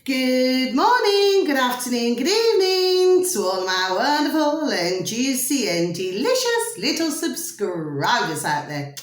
Good morning, good afternoon, good evening to all my wonderful and juicy and delicious little subscribers out there.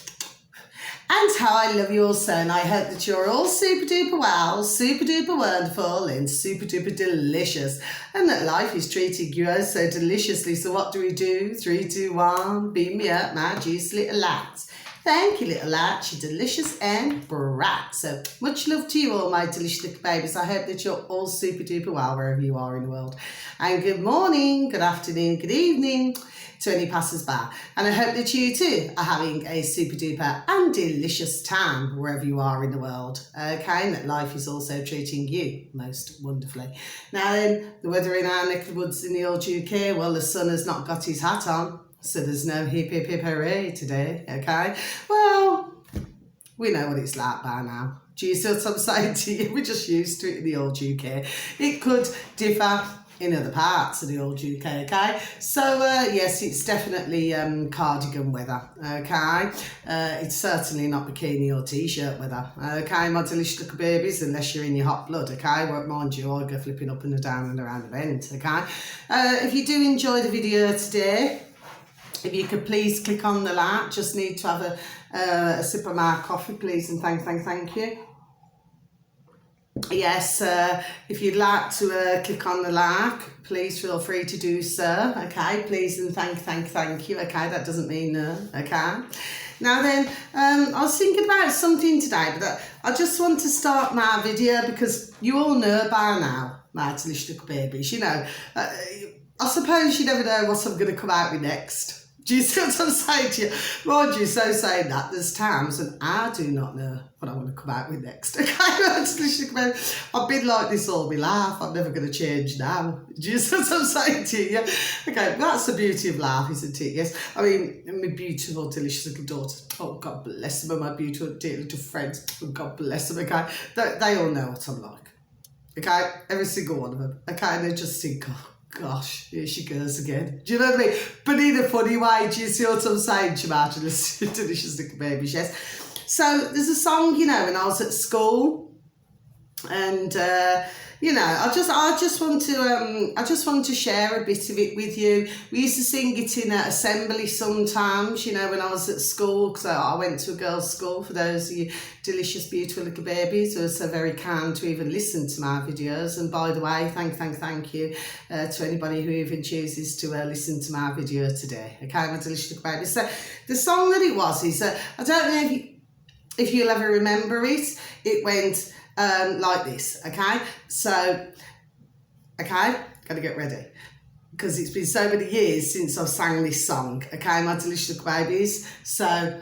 And how I love you all so, and I hope that you're all super duper well, super duper wonderful and super duper delicious, and that life is treating you oh so deliciously. So what do? 3, 2, 1, beam me up, my juicy little lads. Thank you, little lad, you're delicious and bright. So much love to you all, my delicious little babies. I hope that you're all super duper well wherever you are in the world. And good morning, good afternoon, good evening to any passers-by. And I hope that you too are having a super duper and delicious time wherever you are in the world. Okay, and that life is also treating you most wonderfully. Now then, the weather in our neck of the woods in the old UK, well, the sun has not got his hat on. So there's no hip hip hip hooray today, okay? Well, we know what it's like by now. Do you see what I'm saying to you? We're just used to it in the old UK. It could differ in other parts of the old UK, okay? So, yes, it's definitely cardigan weather, okay? It's certainly not bikini or T-shirt weather, okay, my delicious little babies, unless you're in your hot blood, okay? Won't mind you, I'll go flipping up and down and around the bend, okay? If you do enjoy the video today, if you could please click on the like, just need to have a sip of my coffee, please, and thank you. Yes, if you'd like to click on the like, please feel free to do so, okay, please, and thank you, okay, that doesn't mean no, okay. Now then, I was thinking about something today, but I just want to start my video because you all know by now, my delicious little babies, you know, I suppose you never know what I'm going to come out with next. Do you see what I'm saying to you? Mind you, so saying that, there's times when I do not know what I want to come out with next. Okay, I've been like this all my life. I'm never going to change now. Do you see what I'm saying to you? Okay, that's the beauty of life, isn't it? Yes. I mean, my beautiful, delicious little daughter. Oh, God bless them. And my beautiful, dear little friends. Oh, God bless them. Okay, they all know what I'm like. Okay, every single one of them. Okay, and they just think, oh, gosh, here she goes again. Do you know what I mean? But in a funny way, do you see what I'm saying, delicious little babies, yes? So there's a song, you know, when I was at school, and you know, I just want to share a bit of it with you. We used to sing it in assembly sometimes, you know, when I was at school, because I went to a girls' school, for those of you delicious, beautiful little babies who are so very kind to even listen to my videos. And by the way, thank you to anybody who even chooses to listen to my video today. Okay, my delicious little babies. So the song that it was is, I don't know if you'll ever remember it. It went like this, okay? So, okay, gotta get ready, because it's been so many years since I've sang this song, okay, my delicious little babies. So,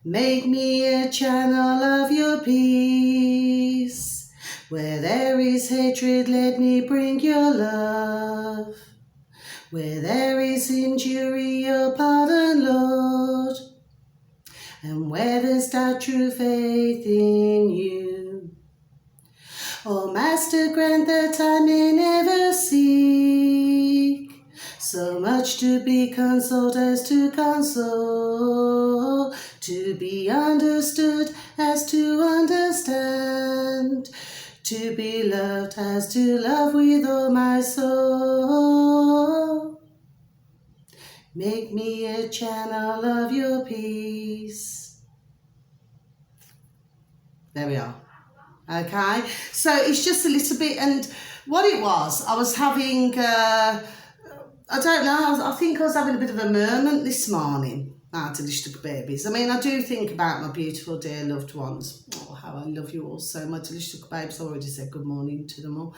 make me a channel of your peace. Where there is hatred, let me bring your love. Where there is injury, your pardon, Lord. And where there's that true faith in you. Oh, Master, grant that I may never seek so much to be consoled as to console, to be understood as to understand, to be loved as to love with all my soul. Make me a channel of your peace. There we are. Okay, so it's just a little bit, and what it was, I was having, I don't know, I think I was having a bit of a moment this morning, delicious little babies. I mean, I do think about my beautiful, dear loved ones. Oh, how I love you all so, my delicious little babies. I already said good morning to them all.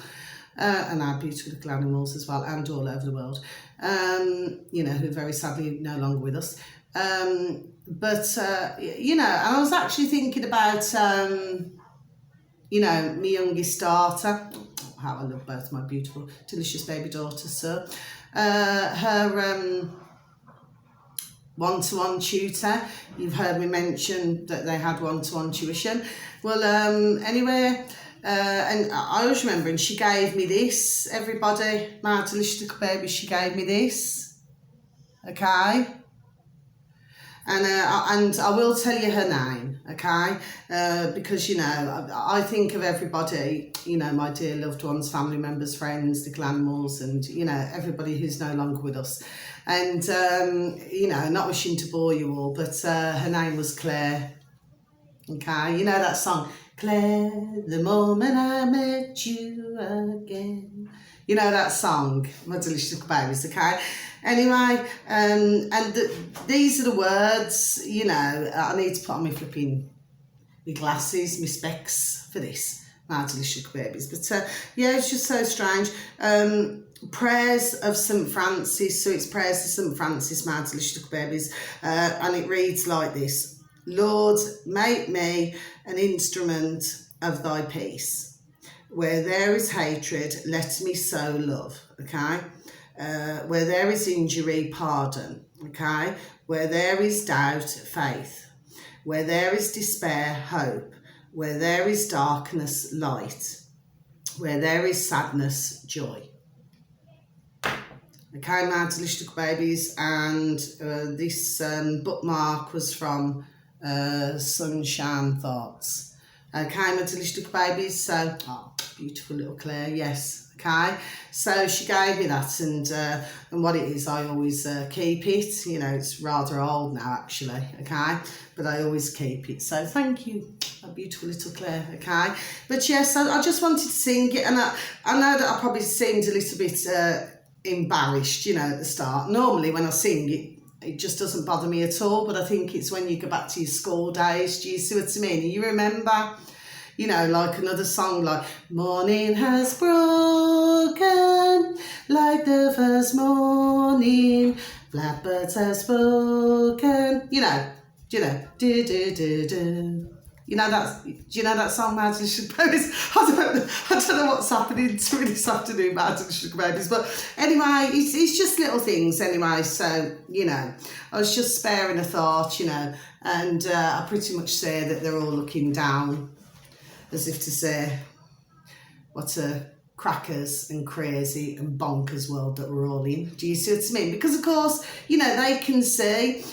And our beautiful little animals as well, and all over the world, you know, who are very sadly no longer with us. But you know, and I was actually thinking about, you know, my youngest daughter. Oh, how I love both my beautiful, delicious baby daughters. So, her one-to-one tutor, you've heard me mention that they had one-to-one tuition. Well, anyway, and I always remember, and she gave me this, everybody, my delicious little baby, she gave me this, okay? And I will tell you her name, okay? Because, you know, I think of everybody, you know, my dear loved ones, family members, friends, little animals, and, you know, everybody who's no longer with us. And, you know, not wishing to bore you all, but her name was Claire, okay? You know that song, Claire, the moment I met you again. You know that song, my delicious little babies, okay? Anyway, these are the words, you know, I need to put on my flipping my glasses, my specs for this, my delicious little babies. But yeah, it's just so strange. Prayers of St. Francis, so it's prayers to St. Francis, my delicious little babies, and it reads like this: Lord, make me an instrument of thy peace. Where there is hatred, let me sow love, okay? Where there is injury, pardon, okay? Where there is doubt, faith. Where there is despair, hope. Where there is darkness, light. Where there is sadness, joy. Okay, my delicious little babies, and this bookmark was from Sunshine Thoughts. Okay, my delicious little babies, so, oh, beautiful little Claire, yes, okay. So she gave me that, and what it is, I always keep it, you know, it's rather old now actually, okay, but I always keep it, so thank you, a beautiful little Claire, okay. But yes, I just wanted to sing it, and I know that I probably seemed a little bit embarrassed, you know, at the start. Normally when I sing it just doesn't bother me at all, but I think it's when you go back to your school days, do you see what I mean? And you remember, you know, like another song like Morning has broken like the first morning, blackbirds have spoken, you know, do, you know that, do you know that song, Mad Delicious Babies? I don't know what's happening to me this afternoon, Mad Delicious Babies, but anyway, it's just little things anyway, so, you know, I was just sparing a thought, you know, and I pretty much say that they're all looking down, as if to say, what a crackers and crazy and bonkers world that we're all in. Do you see what I mean? Because of course, you know, they can see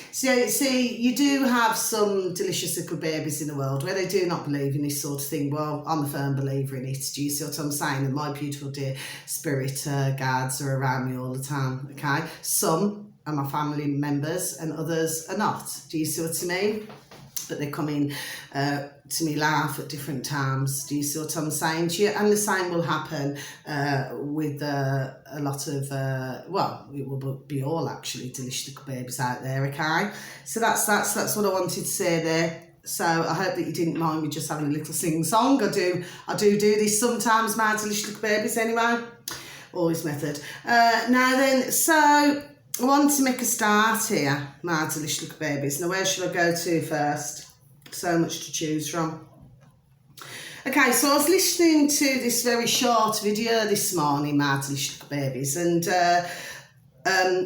you do have some delicious little babies in the world where they do not believe in this sort of thing. Well, I'm a firm believer in it. Do you see what I'm saying? And my beautiful dear spirit guards are around me all the time, okay? Some are my family members and others are not. Do you see what I mean? But they come in to me laugh at different times. Do you see what I'm saying to you? And the same will happen with a lot of, well, it will be all actually delicious little babies out there, okay? So that's what I wanted to say there. So I hope that you didn't mind me just having a little sing-song. I do this sometimes, my delicious little babies anyway. Always method. Now then, so I want to make a start here, my delicious little babies. Now, where should I go to first? So much to choose from. Okay, so I was listening to this very short video this morning, my delicious little babies, and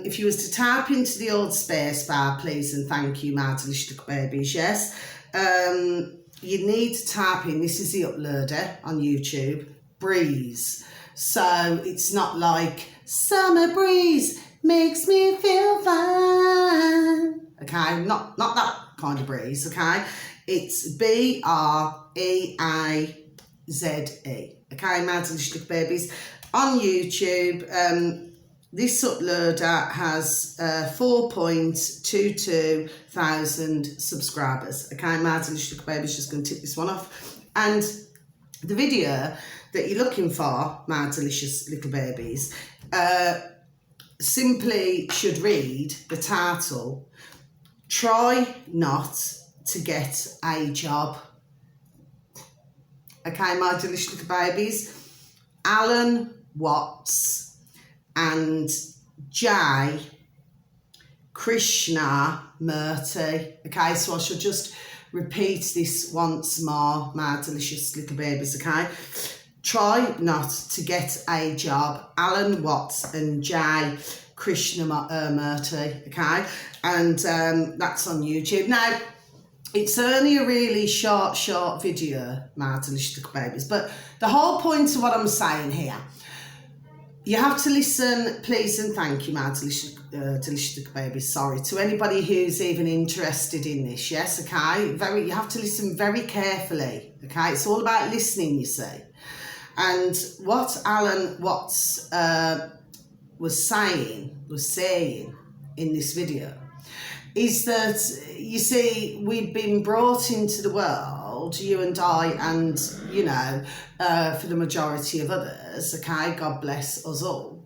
if you was to type into the old space bar, please and thank you, my delicious little babies, yes, you need to type in, this is the uploader on YouTube, breeze. So it's not like summer breeze makes me feel fine. Okay, not that kind of breeze, okay? It's B-R-E-A-Z-E. Okay, my delicious little babies. On YouTube, this uploader has 4.22 thousand subscribers. Okay, my delicious little babies, just going to tick this one off. And the video that you're looking for, my delicious little babies, simply should read the title, Try Not to Get a Job. Okay, my delicious little babies. Alan Watts and J. Krishnamurti. Okay, so I shall just repeat this once more, my delicious little babies, okay? Try Not to Get a Job, Alan Watts and J. Krishnamurti, okay? And that's on YouTube. Now, it's only a really short video, my delicious little babies, but the whole point of what I'm saying here, You have to listen, please and thank you, my delicious little baby. Sorry, to anybody who's even interested in this. Yes, okay. You have to listen very carefully. Okay, it's all about listening, you see. And what Alan Watts was saying in this video is that, you see, we've been brought into the world, you and I, and, you know, for the majority of others, okay, God bless us all.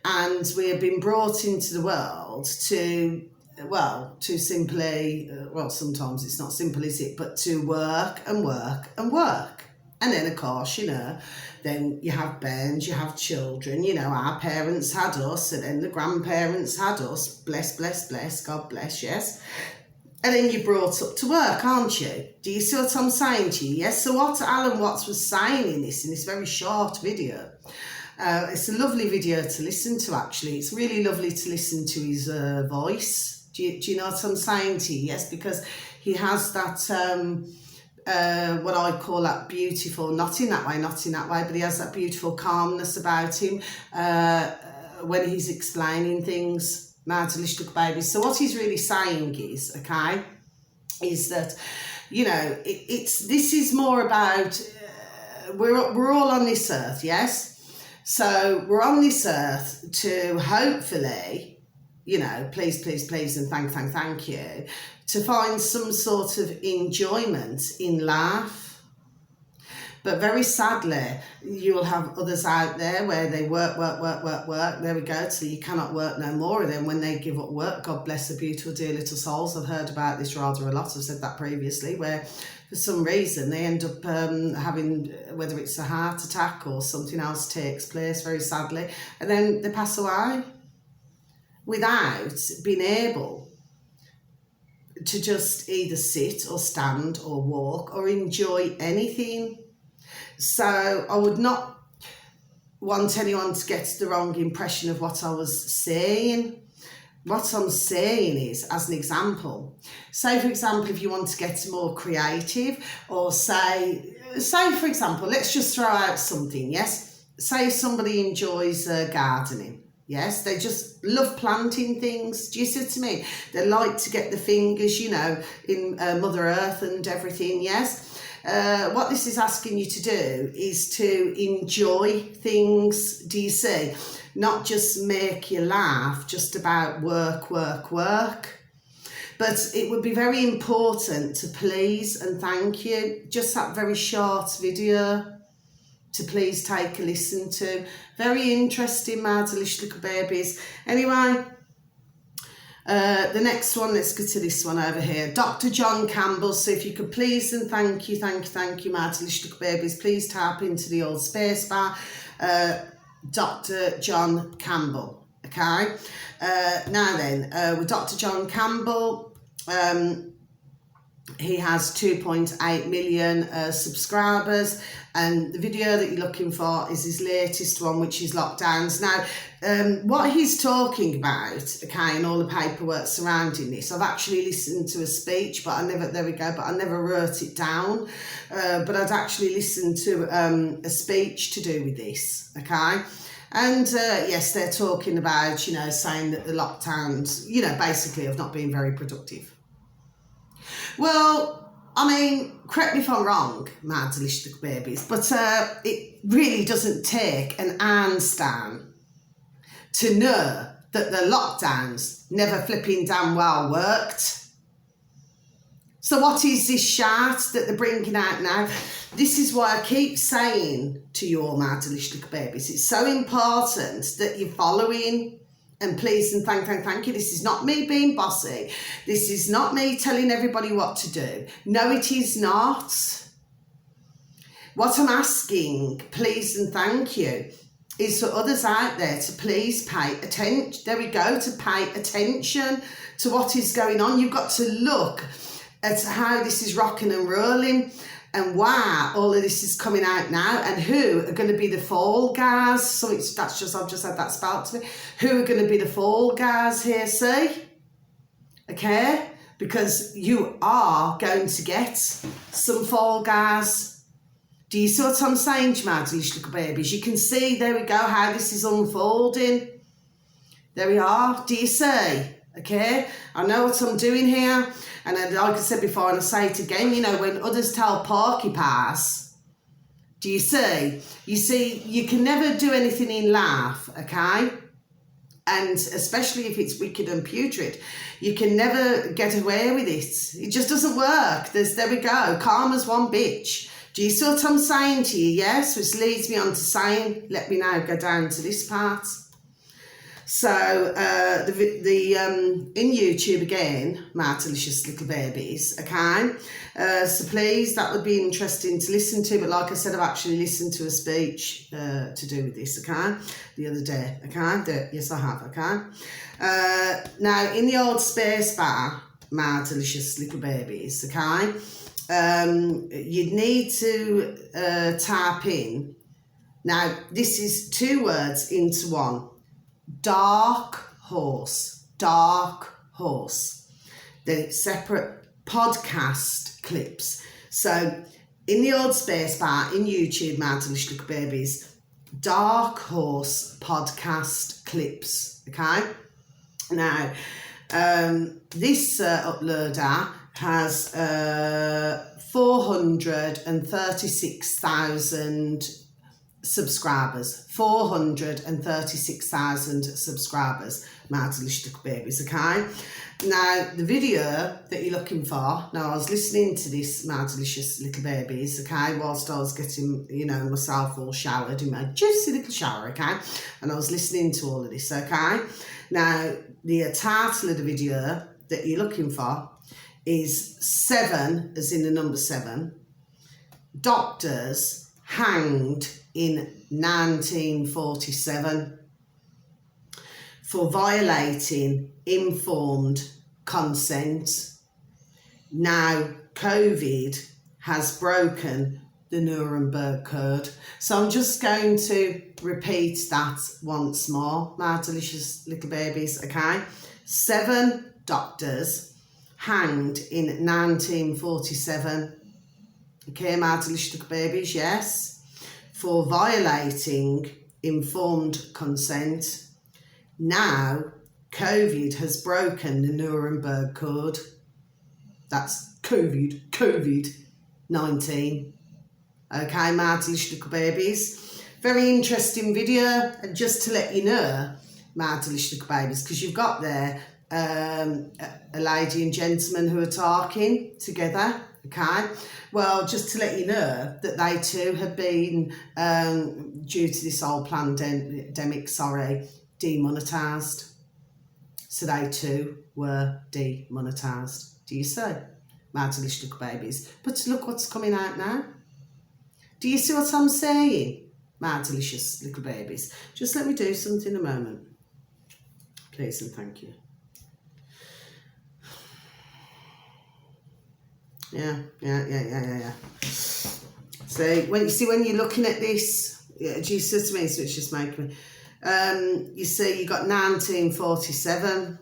And we have been brought into the world to, well, to simply, well, sometimes it's not simple, is it? But to work and work and work. And then, of course, you know, then you have bairns, you have children, you know, our parents had us, and then the grandparents had us, bless, bless, bless, God bless, yes. And then you're brought up to work, aren't you? Do you see what I'm saying to you? Yes, so what Alan Watts was saying in this very short video, it's a lovely video to listen to, actually. It's really lovely to listen to his voice. Do you know what I'm saying to you? Yes, because he has that... what I call that beautiful, not in that way, but he has that beautiful calmness about him when he's explaining things, my delicious little babies. So what he's really saying is, okay, is that, you know, this is more about, we're all on this earth, yes? So we're on this earth to hopefully, you know, please, please, please, and thank you, to find some sort of enjoyment in life. But very sadly, you will have others out there where they work, there we go, till you cannot work no more. And then when they give up work, God bless the beautiful dear little souls, I've heard about this rather a lot, I've said that previously, where for some reason they end up having, whether it's a heart attack or something else takes place, very sadly, and then they pass away without being able to just either sit or stand or walk or enjoy anything. So I would not want anyone to get the wrong impression of what I was saying. What I'm saying is, as an example, say for example, if you want to get more creative, or say for example, let's just throw out something, yes? Say somebody enjoys gardening. Yes, they just love planting things. Do you see what I mean? They like to get the fingers, you know, in Mother Earth and everything, yes? What this is asking you to do is to enjoy things, do you see? Not just make you laugh just about work. But it would be very important to please and thank you. Just that very short video to please take a listen to. Very interesting, my delicious little babies. Anyway, the next one, let's go to this one over here. Dr. John Campbell. So if you could please and thank you, my delicious little babies, please tap into the old space bar. Dr. John Campbell, okay? Now then, with Dr. John Campbell, he has 2.8 million subscribers, and the video that you're looking for is his latest one, which is lockdowns. Now, what he's talking about, okay, and all the paperwork surrounding this, I've actually listened to a speech, but I never wrote it down, but I'd actually listened to a speech to do with this, okay? And yes, they're talking about, you know, saying that the lockdowns, you know, basically have not been very productive. Well, I mean, correct me if I'm wrong, my delicious little babies, but it really doesn't take an Einstein to know that the lockdowns never flipping damn well worked. So what is this shart that they're bringing out now? This is why I keep saying to you all, my delicious little babies, it's so important that you're following. And please and thank you. This is not me being bossy. This is not me telling everybody what to do. No, it is not. What I'm asking, please and thank you, is for others out there to please pay attention. There we go, to pay attention to what is going on. You've got to look at how this is rocking and rolling, and why all of this is coming out now, and who are going to be the fall guys. So I've just had that spelled to me. Who are going to be the fall guys here, see? Okay? Because you are going to get some fall guys. Do you see what I'm saying to you, my delicious little babies? You can see, there we go, how this is unfolding. There we are. Do you see? Okay, I know what I'm doing here. And like I said before, and I say it again, you know, when others tell porcupines, do you see? You see, you can never do anything in life, okay? And especially if it's wicked and putrid, you can never get away with it. It just doesn't work. There we go. Karma's one bitch. Do you see what I'm saying to you? Yes, which leads me on to saying, let me now go down to this part. So in YouTube again, my delicious little babies, okay? So please, that would be interesting to listen to. But like I said, I've actually listened to a speech to do with this, okay? The other day, okay? Yes, I have, okay? Now, in the old space bar, my delicious little babies, okay? You'd need to type in. Now, this is 2 words into one. Dark horse. Then it's separate podcast clips. So in the old space bar in YouTube, my delicious little babies, dark horse podcast clips. Okay. Now, this uploader has 436,000 subscribers. 436,000 subscribers, my delicious little babies, okay? Now, the video that you're looking for, now I was listening to this, my delicious little babies, okay, whilst I was getting, you know, myself all showered in my juicy little shower, okay? And I was listening to all of this, okay? Now, the title of the video that you're looking for is 7, as in the number 7, doctors hanged in 1947 for violating informed consent. Now, COVID has broken the Nuremberg Code. So I'm just going to repeat that once more, my delicious little babies, okay? 7 doctors hanged in 1947. Okay, my delicious little babies, yes, for violating informed consent. Now, COVID has broken the Nuremberg Code. That's COVID-19. Okay, my delicious little babies. Very interesting video, and just to let you know, my delicious little babies, because you've got there a lady and gentleman who are talking together. Okay, well, just to let you know that they too have been, due to this whole pandemic, demonetised. So they too were demonetised. Do you see? My delicious little babies. But look what's coming out now. Do you see what I'm saying? My delicious little babies. Just let me do something a moment. Please and thank you. Yeah. So when you're looking at this, do you see what I mean? So it's just making me. You see, you got 1947.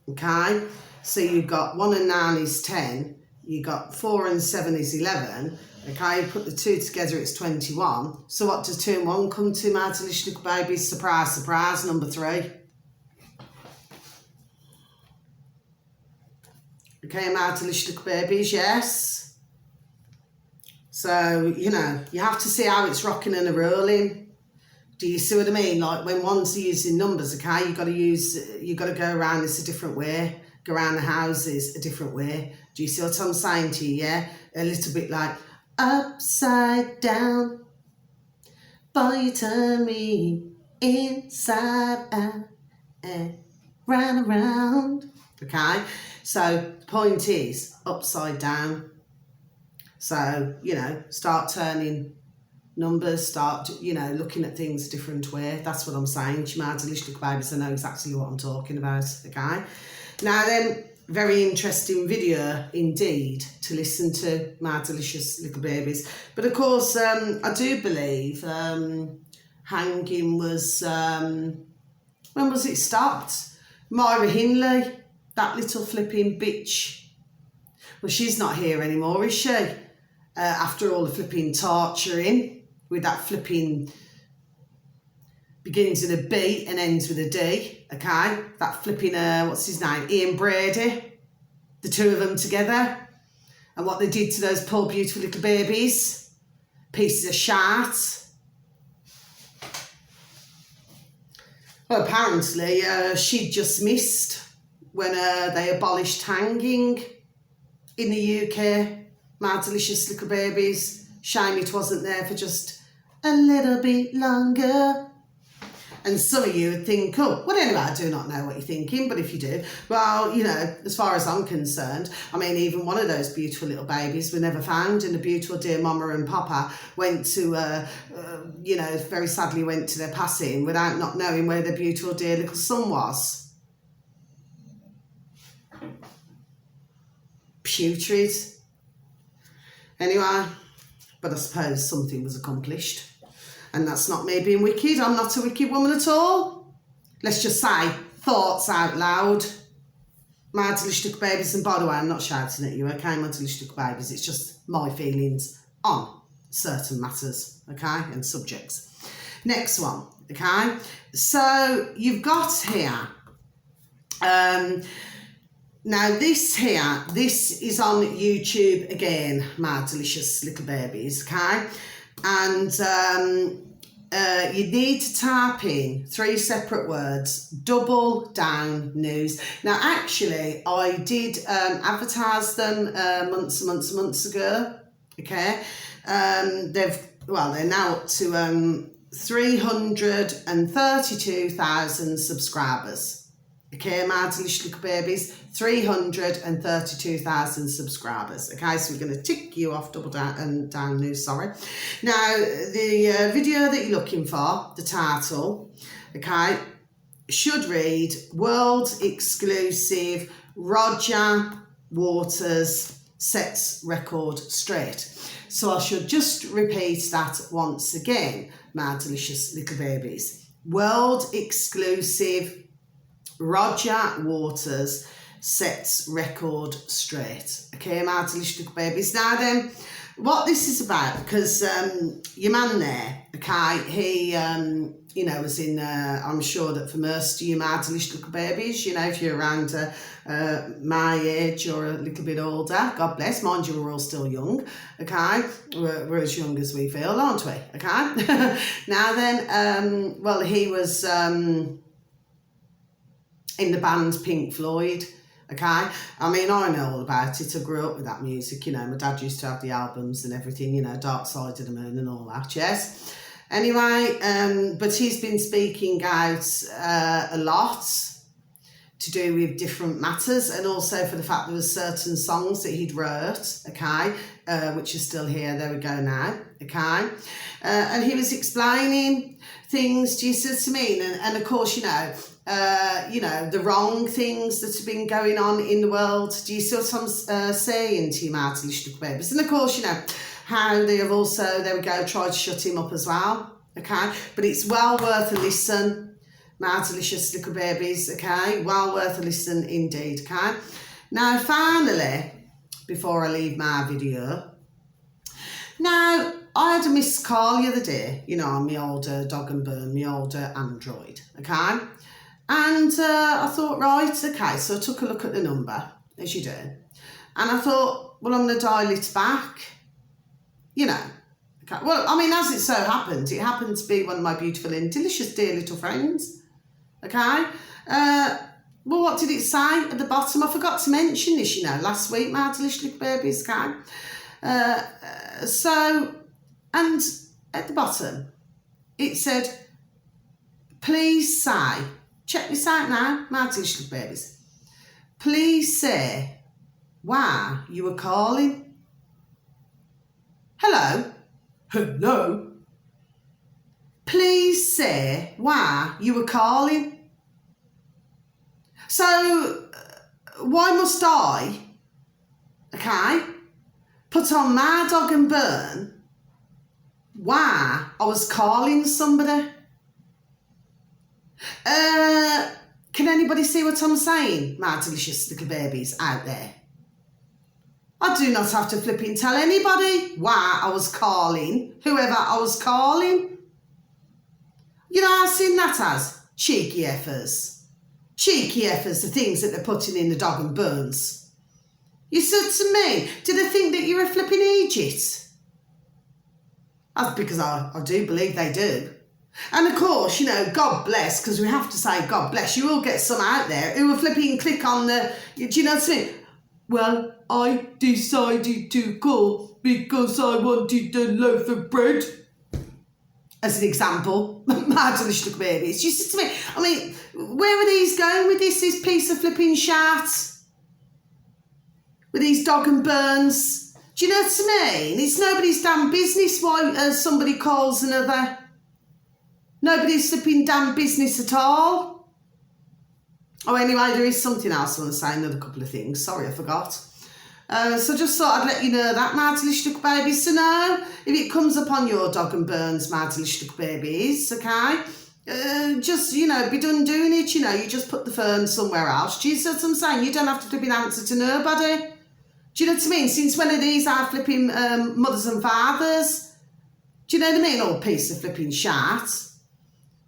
Okay, so you've got 1 and 9 is 10. You got 4 and 7 is 11. Okay, you put the 2 together, it's 21. So what does 2 and 1 come to, my delicious little babies? Surprise, surprise, number 3. Okay, my delicious little babies, yes. So, you know, you have to see how it's rocking and rolling. Do you see what I mean? Like when one's using numbers, okay, you got to go around this a different way, go around the houses a different way. Do you see what I'm saying to you? Yeah, a little bit like upside down, boy, you turn me inside out and round around. Okay, so the point is upside down. So, you know, start turning numbers, start, you know, looking at things a different way. That's what I'm saying to my delicious little babies. I know exactly what I'm talking about, okay? Now then, very interesting video indeed to listen to, my delicious little babies. But of course, I do believe hanging was, when was it stopped? Myra Hindley, that little flipping bitch. Well, she's not here anymore, is she? after all the flipping torturing with that flipping begins with a B and ends with a D, okay? That flipping, what's his name? Ian Brady, the two of them together, and what they did to those poor beautiful little babies, pieces of shit. Well, apparently she just missed when they abolished hanging in the UK. My delicious little babies. Shame it wasn't there for just a little bit longer. And some of you would think, oh, well, anyway, I do not know what you're thinking, but if you do, well, you know, as far as I'm concerned, I mean, even one of those beautiful little babies were never found, and the beautiful dear mama and papa went to, you know, very sadly went to their passing without not knowing where their beautiful dear little son was. Putrid. Anyway, but I suppose something was accomplished. And that's not me being wicked. I'm not a wicked woman at all. Let's just say thoughts out loud. My delicious little babies, and by the way, I'm not shouting at you, okay, my delicious little babies. It's just my feelings on certain matters, okay, and subjects. Next one, okay. So you've got here, now this here, this is on YouTube again, my delicious little babies, okay. And you need to type in 3 separate words, double down news. Now, actually, I did advertise them months ago, okay? They're now up to 332,000 subscribers. Okay, my delicious little babies, 332,000 subscribers. Okay, so we're going to tick you off double down news, sorry. Now, the video that you're looking for, the title, okay, should read World Exclusive Roger Waters Sets Record Straight. So I should just repeat that once again, my delicious little babies. World Exclusive Roger Waters sets record straight. Okay, my delicious little babies. Now then, what this is about, because your man there, okay, he, you know, was in, I'm sure that for most of you, my delicious little babies, you know, if you're around my age or a little bit older, God bless, mind you, we're all still young, okay, we're as young as we feel, aren't we, okay? Now then, well, he was in the band Pink Floyd, okay? I mean, I know all about it. I grew up with that music, you know. My dad used to have the albums and everything, you know, Dark Side of the Moon and all that, yes? Anyway, but he's been speaking out a lot to do with different matters, and also for the fact there were certain songs that he'd wrote, okay, which are still here, there we go now, okay? And he was explaining things, do you see what I mean? And of course, you know, the wrong things that have been going on in the world. Do you see what I'm saying to you, my delicious little babies? And of course, you know, how they have also, there we go, tried to shut him up as well, okay? But it's well worth a listen, my delicious little babies, okay? Well worth a listen indeed, okay? Now, finally, before I leave my video, now, I had a missed call the other day, you know, on my old Dog and Burn, my old Android, okay? And I thought, right, okay, so I took a look at the number, as you do. And I thought, well, I'm going to dial it back, you know. Okay. Well, I mean, as it so happened, it happened to be one of my beautiful and delicious dear little friends, okay. Well, what did it say at the bottom? I forgot to mention this, you know, last week, my delicious little babies, okay. So, and at the bottom, it said, please say, check this out now, my delicious little babies. Please say why you were calling. Hello? Hello? Please say why you were calling. So, why must I, okay, put on my Dog and Burn why I was calling somebody? Can anybody see what I'm saying, my delicious little babies out there? I do not have to flipping tell anybody why I was calling, whoever I was calling. You know, I've seen that as cheeky effers. Cheeky effers, the things that they're putting in the dog and bones. You said to me, do they think that you're a flipping Egypt? That's because I do believe they do. And of course, you know, God bless, because we have to say God bless. You will get some out there who will flipping click on the, do you know what I mean? Well, I decided to call because I wanted a loaf of bread. As an example, my delicious little babies. You said to me, I mean, where are these going with this piece of flipping shite? With these dog and burns? Do you know what I mean? It's nobody's damn business why somebody calls another. Nobody's flipping damn business at all. Oh, anyway, there is something else I want to say, another couple of things. Sorry, I forgot. So just thought I'd let you know that, my delicious little babies. So now, if it comes upon your dog and burns, my delicious little babies, okay, just, you know, be done doing it, you know, you just put the phone somewhere else. Do you see what I'm saying? You don't have to flipping answer to nobody. Do you know what I mean? Since when are these our flipping mothers and fathers? Do you know what I mean? All piece of flipping shit.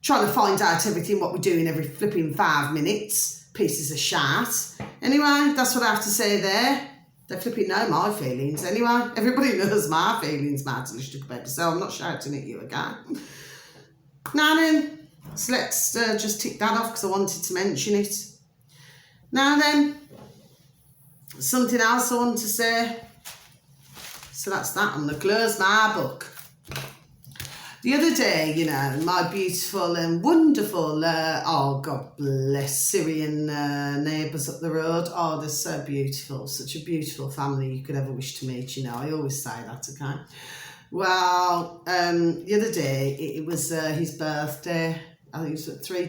Trying to find out everything what we're doing every flipping 5 minutes. Pieces of shit. Anyway, that's what I have to say there. They flipping know my feelings. Anyway, everybody knows my feelings, my delicious baby. So I'm not shouting at you again. Now then, so let's just tick that off because I wanted to mention it. Now then, something else I want to say. So that's that. I'm going to close my book. The other day, you know, my beautiful and wonderful, oh, God bless, Syrian neighbours up the road. Oh, they're so beautiful. Such a beautiful family you could ever wish to meet, you know. I always say that, okay? Well, the other day, it was his birthday. I think it was 3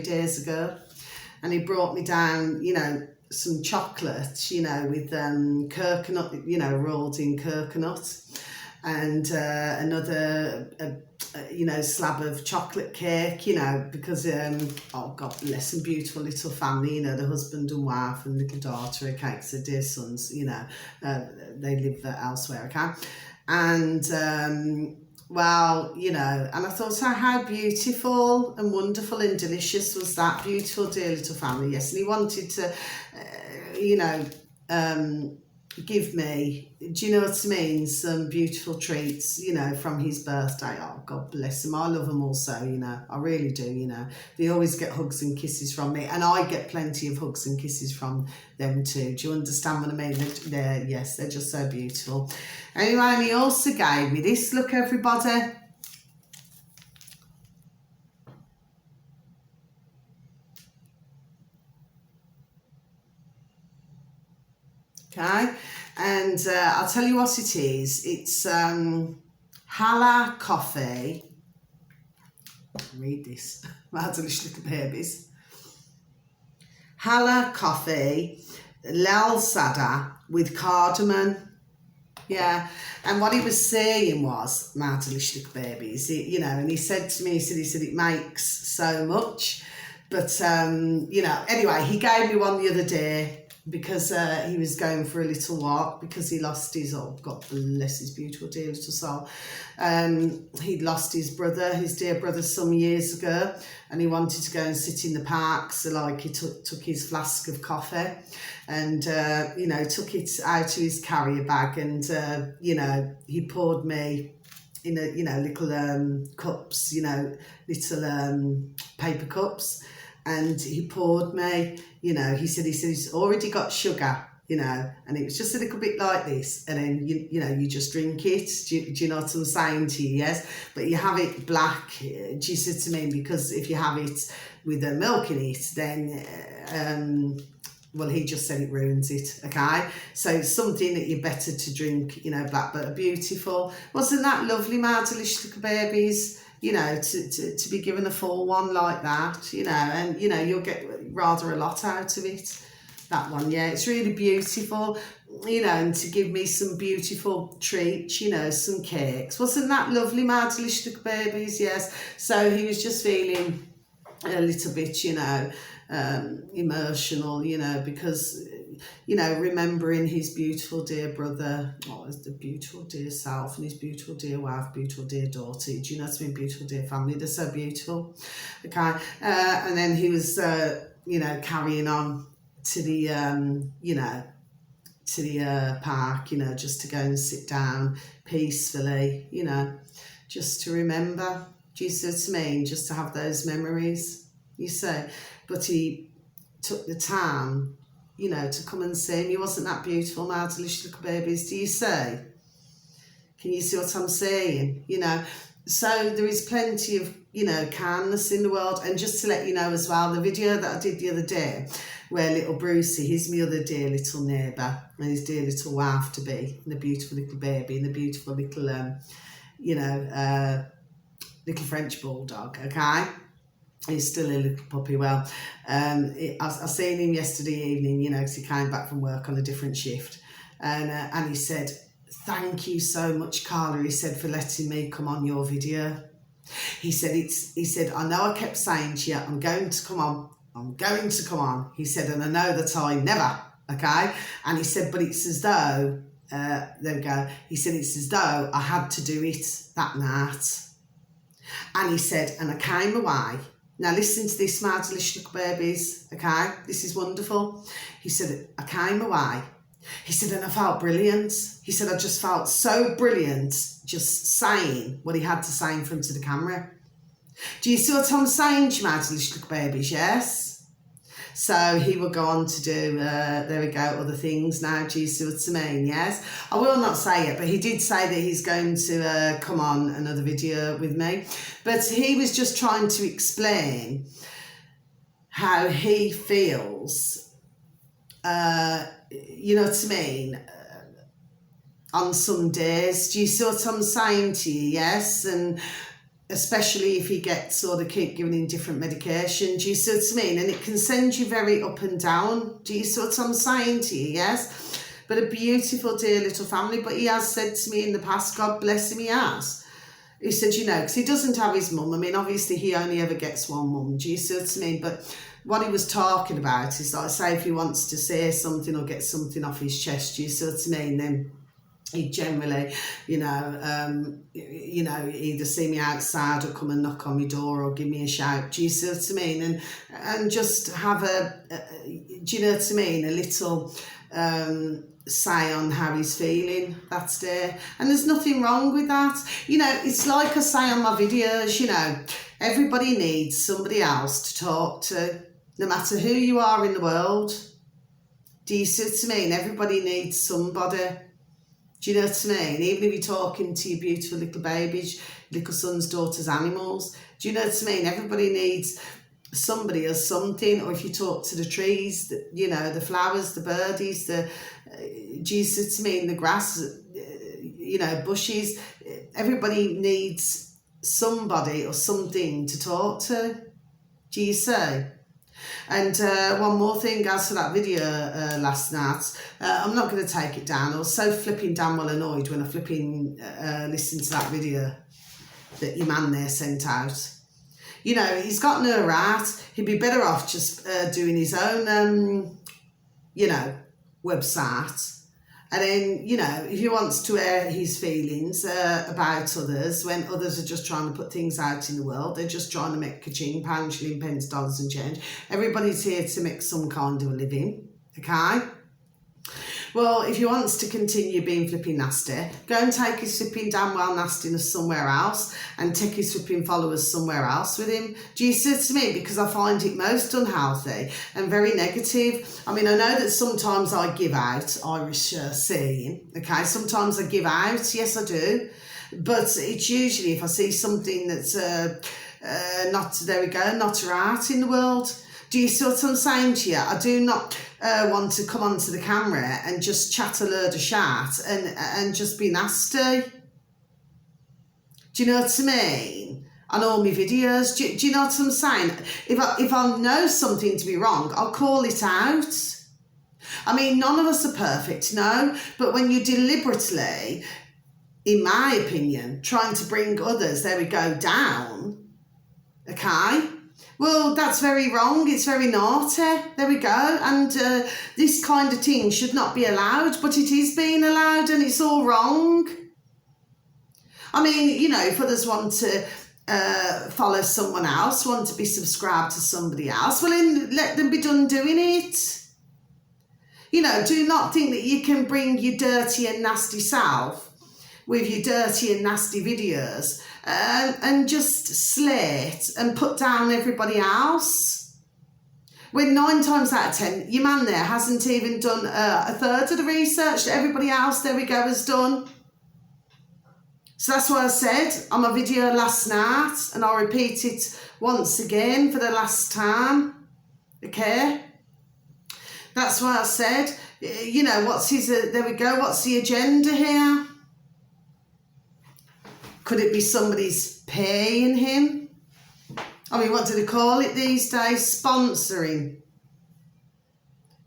days ago. And he brought me down, you know, some chocolate, you know, with coconut, you know, rolled in coconut. And another, you know, slab of chocolate cake, you know, because, oh, God bless them, beautiful little family, you know, the husband and wife and little daughter, okay, because their dear sons, you know, they live elsewhere, okay? And, well, you know, and I thought, oh, how beautiful and wonderful and delicious was that beautiful, dear little family, yes, and he wanted to, you know, give me, do you know what I mean, some beautiful treats, you know, from his birthday. Oh, God bless him. I love them also, you know, I really do, you know. They always get hugs and kisses from me, and I get plenty of hugs and kisses from them too. Do you understand what I mean? Yes, they're just so beautiful. Anyway, and he also gave me this, look, everybody. Okay, and I'll tell you what it is. It's Hala coffee. Read this, my delicious little babies. Hala coffee, lal sada with cardamom. Yeah, and what he was saying was, my delicious little babies, you know, and he said to me, he said it makes so much. But, you know, anyway, he gave me one the other day because he was going for a little walk because he lost his, oh, God bless his beautiful dear little soul. He'd lost his brother, his dear brother, some years ago, and he wanted to go and sit in the park. So, like, he took his flask of coffee and, you know, took it out of his carrier bag and, you know, he poured me in a, you know, little cups, you know, little paper cups. And he poured me, you know, he said he's already got sugar, you know, and it was just a little bit like this. And then, you know, you just drink it. Do you know what I'm saying to you? Yes. But you have it black, do you see what I mean? Because if you have it with the milk in it, then, well, he just said it ruins it, okay? So it's something that you're better to drink, you know, black, but beautiful. Wasn't that lovely, my delicious little babies? You know, to be given a full one like that, you know, and, you know, you'll get rather a lot out of it. That one, yeah, it's really beautiful, you know, and to give me some beautiful treats, you know, some cakes. Wasn't that lovely, my delicious little babies? Yes. So he was just feeling a little bit, you know, emotional, you know, because you know, remembering his beautiful dear brother, his beautiful dear self, and his beautiful dear wife, beautiful dear daughter. Do you know what I mean? Beautiful dear family. They're so beautiful. Okay. And then he was, you know, carrying on to the, you know, to the park, you know, just to go and sit down peacefully, you know, just to remember. Do you see what I mean? Just to have those memories, you see. But he took the time, you know, to come and see him. He wasn't that beautiful, my delicious little babies. Do you see? Can you see what I'm saying? You know, so there is plenty of, you know, kindness in the world. And just to let you know as well, the video that I did the other day, where little Brucey, he's my other dear little neighbour, and his dear little wife to be, and the beautiful little baby, and the beautiful little, you know, little French bulldog, okay? He's still a little puppy. Well, I seen him yesterday evening, you know, because he came back from work on a different shift, and he said, "Thank you so much, Carla," he said, "for letting me come on your video." He said, "I know I kept saying to you, I'm going to come on. I'm going to come on." He said, "and I know that I never," okay? And he said, "but it's as though," there we go, he said, "it's as though I had to do it that night." And he said, "and I came away." Now listen to this, my delicious little babies, okay? This is wonderful. He said, "I came away." He said, "and I felt brilliant." He said, "I just felt so brilliant just saying what he had to say in front of the camera." Do you see what I'm saying to you, my delicious little babies? Yes? So he will go on to do, there we go, other things now. Do you see what I mean? Yes? I will not say it, but he did say that he's going to come on another video with me. But he was just trying to explain how he feels, you know what I mean, on some days. Do you see what I'm saying to you? Yes? And especially if he gets, or they keep giving him different medication. Do you see what I mean? And it can send you very up and down. Do you see what I'm saying to you? Yes? But a beautiful, dear little family. But he has said to me in the past, God bless him, he has. He said, you know, because he doesn't have his mum. I mean, obviously he only ever gets one mum. Do you see what I mean? But what he was talking about is, like, say if he wants to say something or get something off his chest, do you see what I mean? Then he generally, you know, either see me outside or come and knock on my door or give me a shout. Do you see what I mean? And just have do you know what I mean? A little say on how he's feeling. That's there, and there's nothing wrong with that. You know, it's like I say on my videos. You know, everybody needs somebody else to talk to, no matter who you are in the world. Do you see what I mean? Everybody needs somebody. Do you know what I mean? Even if you're talking to your beautiful little babies, little sons, daughters, animals. Do you know what I mean? Everybody needs somebody or something. Or if you talk to the trees, you know, the flowers, the birdies, do you see what I mean? The grass, you know, bushes. Everybody needs somebody or something to talk to. Do you see? And one more thing, as for that video last night, I'm not going to take it down. I was so flipping damn well annoyed when I flipping listened to that video that your man there sent out. You know, he's got no right. He'd be better off just doing his own, you know, website. And then, you know, if he wants to air his feelings about others, when others are just trying to put things out in the world, they're just trying to make ka-ching, pound, shilling, pence, dollars and change. Everybody's here to make some kind of a living, okay? Well, if he wants to continue being flipping nasty, go and take his flipping damn well nastiness somewhere else and take his flipping followers somewhere else with him. Do you see what I mean? Because I find it most unhealthy and very negative. I mean, I know that sometimes I give out, Irish saying, okay? Sometimes I give out, yes I do. But it's usually if I see something that's not, there we go, not right in the world. Do you see what I'm saying to you? I do not want to come onto the camera and just chat a load of shat and just be nasty. Do you know what I mean? On all my videos, do you know what I'm saying? If I know something to be wrong, I'll call it out. I mean, none of us are perfect, no, but when you deliberately, in my opinion, trying to bring others, there we go, down, okay? Well, that's very wrong. It's very naughty. There we go. And this kind of thing should not be allowed, but it is being allowed, and it's all wrong. I mean, you know, if others want to follow someone else, want to be subscribed to somebody else, well, then let them be done doing it. You know, do not think that you can bring your dirty and nasty self with your dirty and nasty videos and just slate and put down everybody else. When 9 times out of 10, your man there hasn't even done a third of the research that everybody else, there we go, has done. So that's what I said on my video last night, and I'll repeat it once again for the last time, okay? That's why I said, you know, what's his, there we go, what's the agenda here? Could it be somebody's paying him? I mean, what do they call it these days? Sponsoring.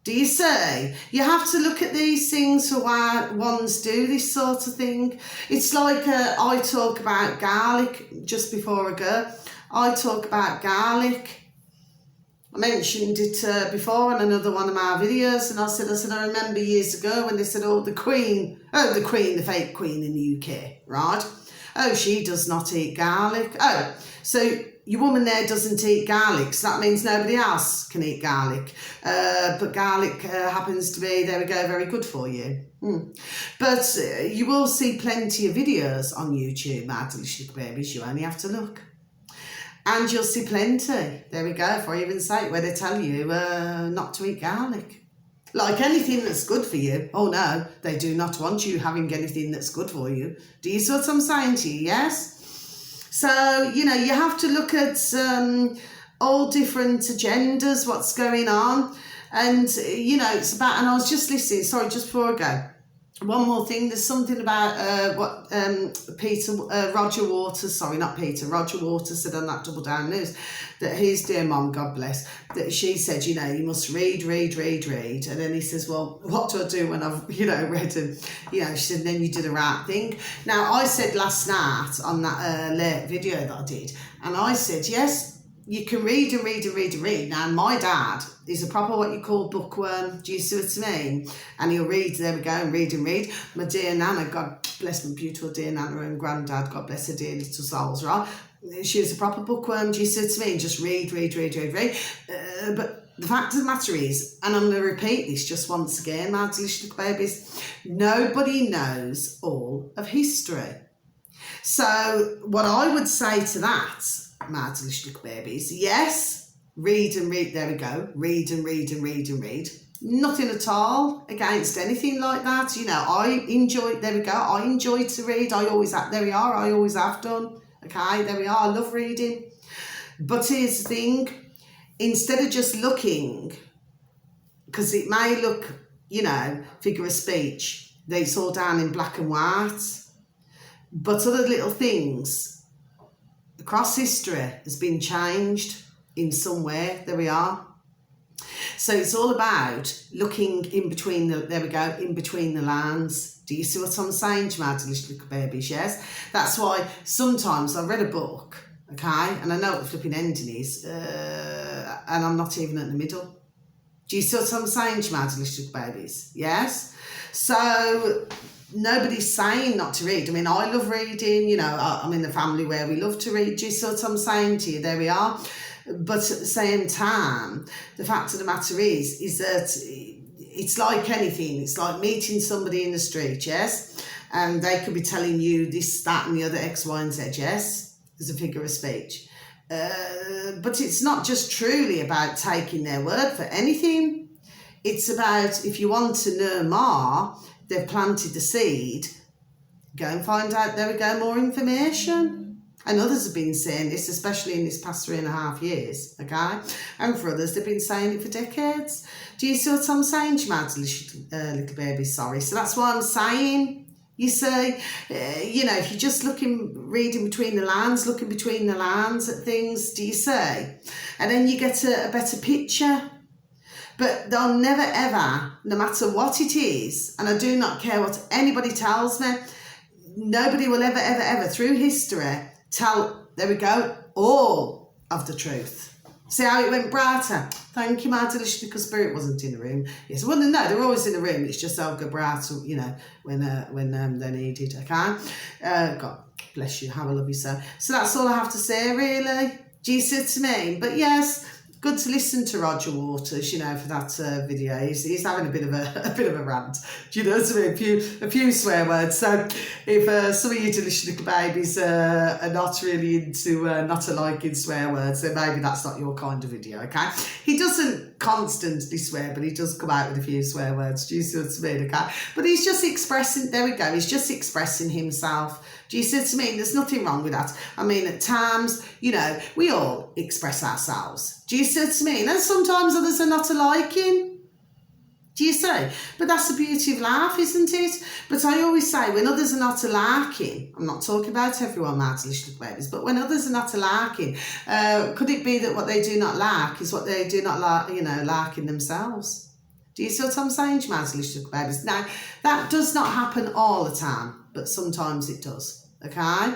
Do you see? You have to look at these things for why ones do this sort of thing. It's like I talk about garlic just before I go. I talk about garlic. I mentioned it before in another one of my videos, and I said, I remember years ago when they said, oh, the fake queen in the UK, right? Oh, she does not eat garlic. Oh, so your woman there doesn't eat garlic, so that means nobody else can eat garlic. But garlic happens to be, there we go, very good for you. But you will see plenty of videos on YouTube, my delicious babies, you only have to look. And you'll see plenty, there we go, if I even say it, where they tell you not to eat garlic. Like anything that's good for you. Oh no, they do not want you having anything that's good for you. Do you see what I'm saying to you? Yes? So, you know, you have to look at all different agendas, what's going on. And, you know, it's about, and I was just listening, sorry, just before I go. One more thing, there's something about Roger Waters said on that Double Down News, that his dear mum, God bless, that she said, you know, you must read. And then he says, well, what do I do when I've, you know, read and, you know, she said, then you do the right thing. Now, I said last night on that late video that I did, and I said, yes, you can read and read and read and read. Now, my dad is a proper what you call bookworm. Do you see what I mean? And he'll read, there we go, and read and read. My dear Nana, God bless my beautiful dear Nana and Granddad, God bless her dear little souls, right? She was a proper bookworm. Do you see what I mean? Just read. But the fact of the matter is, and I'm going to repeat this just once again, my delicious babies, nobody knows all of history. So what I would say to that, my delicious babies, yes, read and read, there we go, read and read and read and read. Nothing at all against anything like that. You know, I enjoy, there we go, I enjoy to read. I always have, there we are, I always have done. Okay, there we are, I love reading. But here's the thing, instead of just looking, because it may look, you know, figure of speech, that it's all down in black and white, but other little things across history has been changed in some way. There we are. So it's all about looking in between the, there we go, in between the lines. Do you see what I'm saying to my delicious little babies? Yes. That's why sometimes I read a book, okay, and I know what the flipping ending is, and I'm not even at the middle. Do you see what I'm saying to my delicious little babies? Yes. So nobody's saying not to read. I mean, I love reading, you know, I'm in the family where we love to read. Do you see what I'm saying to you? There we are. But at the same time, the fact of the matter is that it's like anything. It's like meeting somebody in the street, yes? And they could be telling you this, that and the other X, Y and Z, yes? As a figure of speech. But it's not just truly about taking their word for anything. It's about, if you want to know more, they've planted the seed, go and find out, there we go, more information. And others have been saying this, especially in this past 3.5 years, okay? And for others, they've been saying it for decades. Do you see what I'm saying, Jamaat, little baby? Sorry. So that's what I'm saying. You see, you know, if you're just reading between the lines, looking between the lines at things, do you see? And then you get a better picture. But they'll never ever, no matter what it is, and I do not care what anybody tells me, nobody will ever through history tell, there we go, all of the truth. See how it went brighter? Thank you, my delicious little spirit wasn't in the room. Yes, well, no, they're always in the room. It's just they'll go brighter, you know, when they're needed, okay? God bless you, have a lovely soul. So that's all I have to say, really. Do you see what I mean? But yes, good to listen to Roger Waters, you know, for that video. He's having a bit of a rant. Do you know what I mean? A few swear words. So if some of you delicious little babies are not really into not liking swear words, then maybe that's not your kind of video. Okay? He doesn't constantly swear, but he does come out with a few swear words. Do you see what I mean? Okay? But he's just expressing. There we go. He's just expressing himself. Do you see what I mean? There's nothing wrong with that. I mean, at times, you know, we all express ourselves. Do you see what I mean? And sometimes others are not liking. Do you see? But that's the beauty of life, isn't it? But I always say, when others are not liking, I'm not talking about everyone, my delicious babies, but when others are not liking, could it be that what they do not like is what they do not like, you know, like in themselves? Do you see what I'm saying, my delicious babies? Now, that does not happen all the time, but sometimes it does. Okay,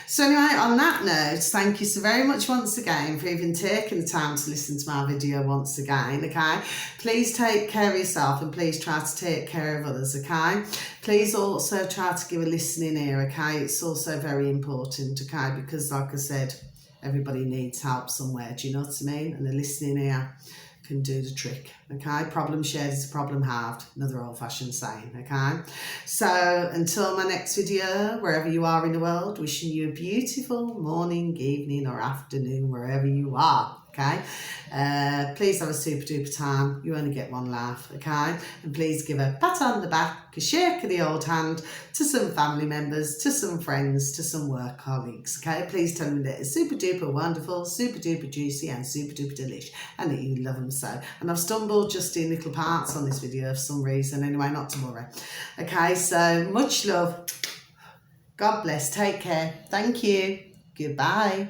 so anyway, on that note, thank you so very much once again for even taking the time to listen to my video once again. Okay, please take care of yourself and please try to take care of others. Okay, please also try to give a listening ear. Okay, it's also very important. Okay, because like I said, everybody needs help somewhere. Do you know what I mean? And a listening ear can do the trick. Okay, problem shared is a problem halved, another old-fashioned saying. Okay, so until my next video, wherever you are in the world, wishing you a beautiful morning, evening or afternoon, wherever you are. Okay, please have a super duper time. You only get one laugh. Okay, and please give a pat on the back, a shake of the old hand to some family members, to some friends, to some work colleagues. Okay, please tell them that it's super duper wonderful, super duper juicy and super duper delish, and that you love them so. And I've stumbled just in little parts on this video for some reason. Anyway, not to worry. Okay, so much love. God bless. Take care. Thank you. Goodbye.